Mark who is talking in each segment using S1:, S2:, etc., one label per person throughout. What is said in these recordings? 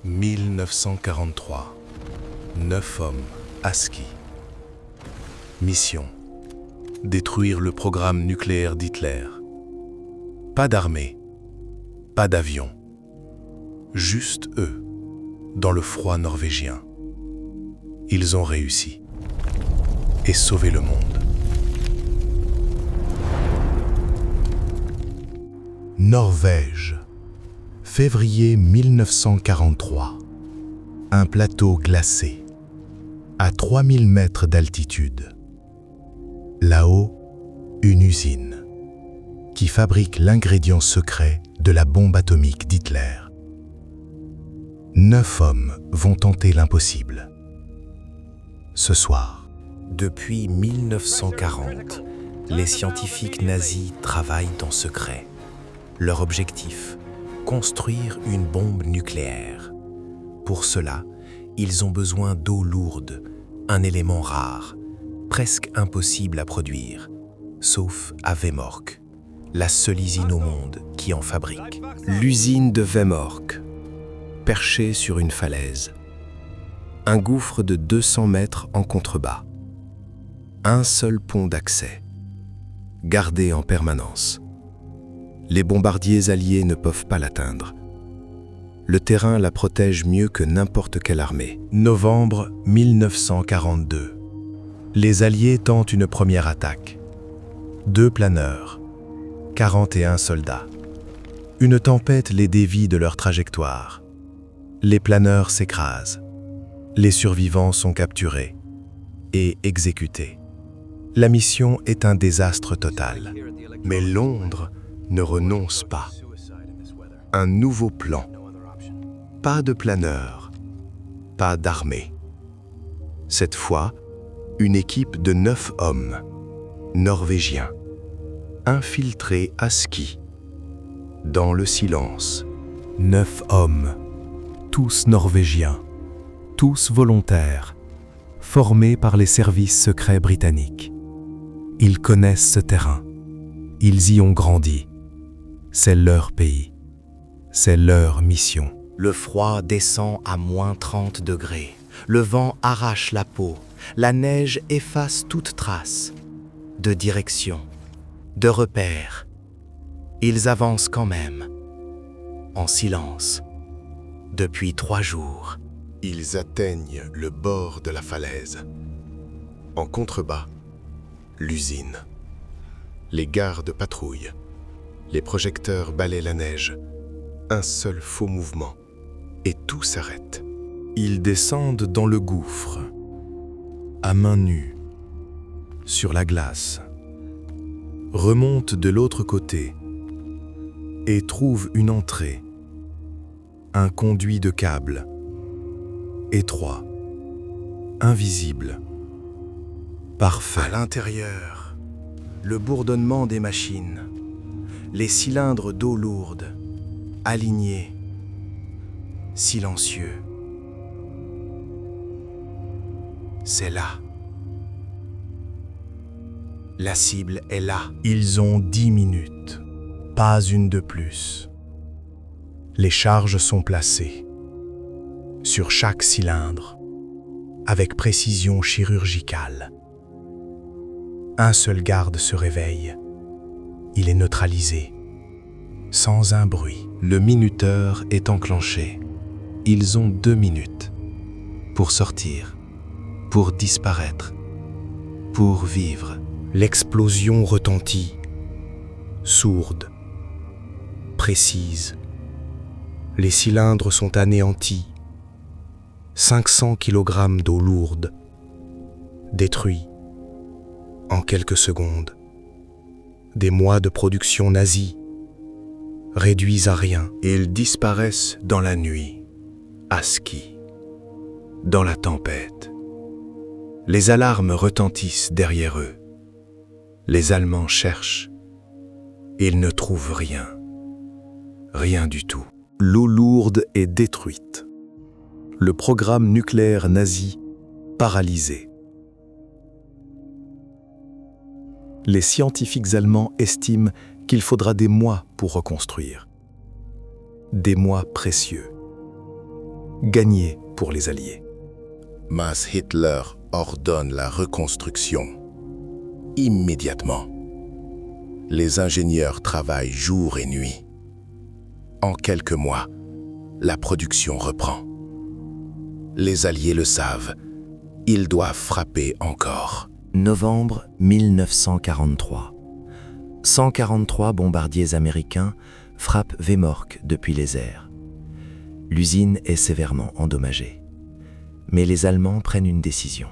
S1: 1943. 9 hommes à ski. Mission: détruire le programme nucléaire d'Hitler. Pas d'armée, pas d'avion. Juste eux, dans le froid norvégien. Ils ont réussi et sauvé le monde.
S2: Norvège, février 1943. Un plateau glacé, à 3000 mètres d'altitude. Là-haut, une usine qui fabrique l'ingrédient secret de la bombe atomique d'Hitler. 9 hommes vont tenter l'impossible. Ce soir.
S3: Depuis 1940, les scientifiques nazis travaillent en secret. Leur objectif, construire une bombe nucléaire. Pour cela, ils ont besoin d'eau lourde, un élément rare, presque impossible à produire, sauf à Vemork, la seule usine au monde qui en fabrique. L'usine de Vemork, perchée sur une falaise. Un gouffre de 200 mètres en contrebas. Un seul pont d'accès, gardé en permanence. Les bombardiers alliés ne peuvent pas l'atteindre. Le terrain la protège mieux que n'importe quelle armée.
S1: Novembre 1942. Les Alliés tentent une première attaque. 2 planeurs, 41 soldats. Une tempête les dévie de leur trajectoire. Les planeurs s'écrasent. Les survivants sont capturés et exécutés. La mission est un désastre total. Mais Londres ne renonce pas. Un nouveau plan. Pas de planeurs, pas d'armée. Cette fois, une équipe de 9 hommes, norvégiens, infiltrés à ski, dans le silence.
S4: 9 hommes, tous norvégiens, tous volontaires, formés par les services secrets britanniques. Ils connaissent ce terrain, ils y ont grandi. C'est leur pays, c'est leur mission.
S3: Le froid descend à moins 30 degrés. Le vent arrache la peau. La neige efface toute trace de direction, de repère. Ils avancent quand même, en silence, depuis 3 jours.
S5: Ils atteignent le bord de la falaise. En contrebas, l'usine. Les gardes patrouillent. Les projecteurs balaient la neige. Un seul faux mouvement. Et tout s'arrête.
S1: Ils descendent dans le gouffre, à main nue, sur la glace, remontent de l'autre côté et trouvent une entrée, un conduit de câble, étroit, invisible, parfait.
S3: À l'intérieur, le bourdonnement des machines, les cylindres d'eau lourde, alignés, silencieux. C'est là. La cible est là.
S2: Ils ont 10 minutes, pas une de plus. Les charges sont placées sur chaque cylindre, avec précision chirurgicale. Un seul garde se réveille. Il est neutralisé, sans un bruit.
S1: Le minuteur est enclenché. Ils ont 2 minutes pour sortir, pour disparaître, pour vivre.
S2: L'explosion retentit, sourde, précise. Les cylindres sont anéantis. 500 kg d'eau lourde, détruits en quelques secondes. Des mois de production nazie, réduits à rien.
S1: Ils disparaissent dans la nuit, à ski, dans la tempête. Les alarmes retentissent derrière eux. Les Allemands cherchent. Ils ne trouvent rien. Rien du tout. L'eau lourde est détruite. Le programme nucléaire nazi paralysé. Les scientifiques allemands estiment qu'il faudra des mois pour reconstruire. Des mois précieux.
S4: gagné pour les Alliés.
S5: Mas Hitler ordonne la reconstruction immédiatement. Les ingénieurs travaillent jour et nuit. En quelques mois, la production reprend. Les Alliés le savent, ils doivent frapper encore.
S3: Novembre 1943. 143 bombardiers américains frappent Vemork depuis les airs. L'usine est sévèrement endommagée. Mais les Allemands prennent une décision.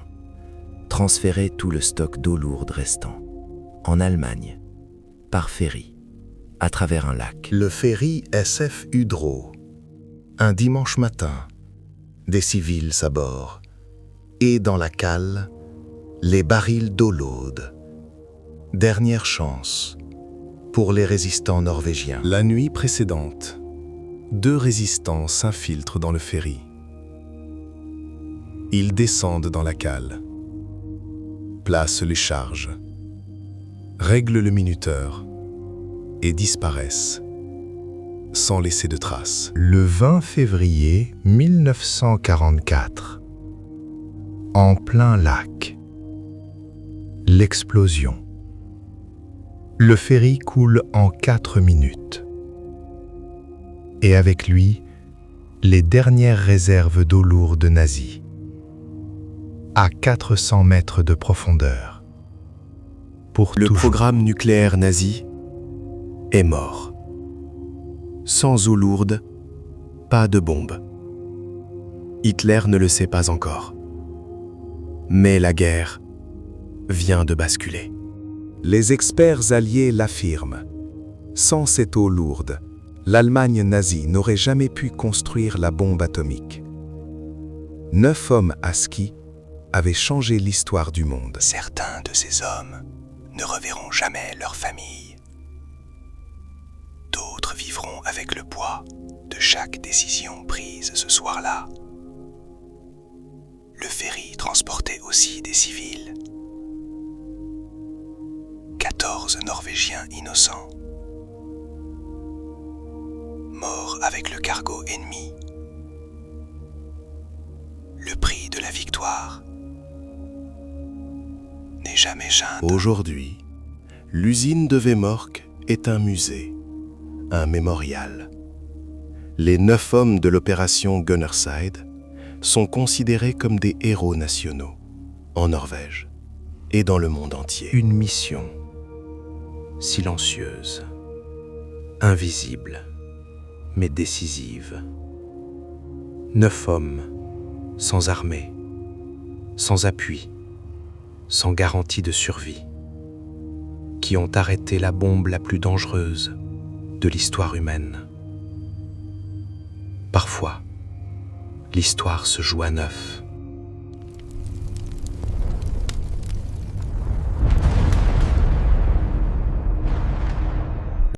S3: Transférer tout le stock d'eau lourde restant en Allemagne, par ferry, à travers un lac.
S2: Le ferry SF Udro. Un dimanche matin, des civils s'abordent. Et dans la cale, les barils d'eau lourde. Dernière chance pour les résistants norvégiens.
S4: La nuit précédente, 2 résistants s'infiltrent dans le ferry. Ils descendent dans la cale, placent les charges, règlent le minuteur et disparaissent sans laisser de traces.
S2: Le 20 février 1944, en plein lac, l'explosion. Le ferry coule en 4 minutes. Et avec lui, les dernières réserves d'eau lourde nazies, à 400 mètres de profondeur. Pour
S4: Le
S2: toujours.
S4: programme nucléaire nazi est mort. Sans eau lourde, pas de bombe. Hitler ne le sait pas encore. Mais la guerre vient de basculer. Les experts alliés l'affirment. Sans cette eau lourde, l'Allemagne nazie n'aurait jamais pu construire la bombe atomique. 9 hommes à ski avaient changé l'histoire du monde.
S2: Certains de ces hommes ne reverront jamais leur famille. D'autres vivront avec le poids de chaque décision prise ce soir-là. Le ferry transportait aussi des civils. 14 Norvégiens innocents, morts avec le cargo ennemi. Le prix de la victoire n'est jamais junte.
S5: Aujourd'hui, l'usine de Vemork est un musée, un mémorial. Les 9 hommes de l'opération Gunnerside sont considérés comme des héros nationaux en Norvège et dans le monde entier.
S3: Une mission silencieuse, invisible, mais décisive. 9 hommes, sans armée, sans appui, sans garantie de survie, qui ont arrêté la bombe la plus dangereuse de l'histoire humaine. Parfois, l'histoire se joue à neuf.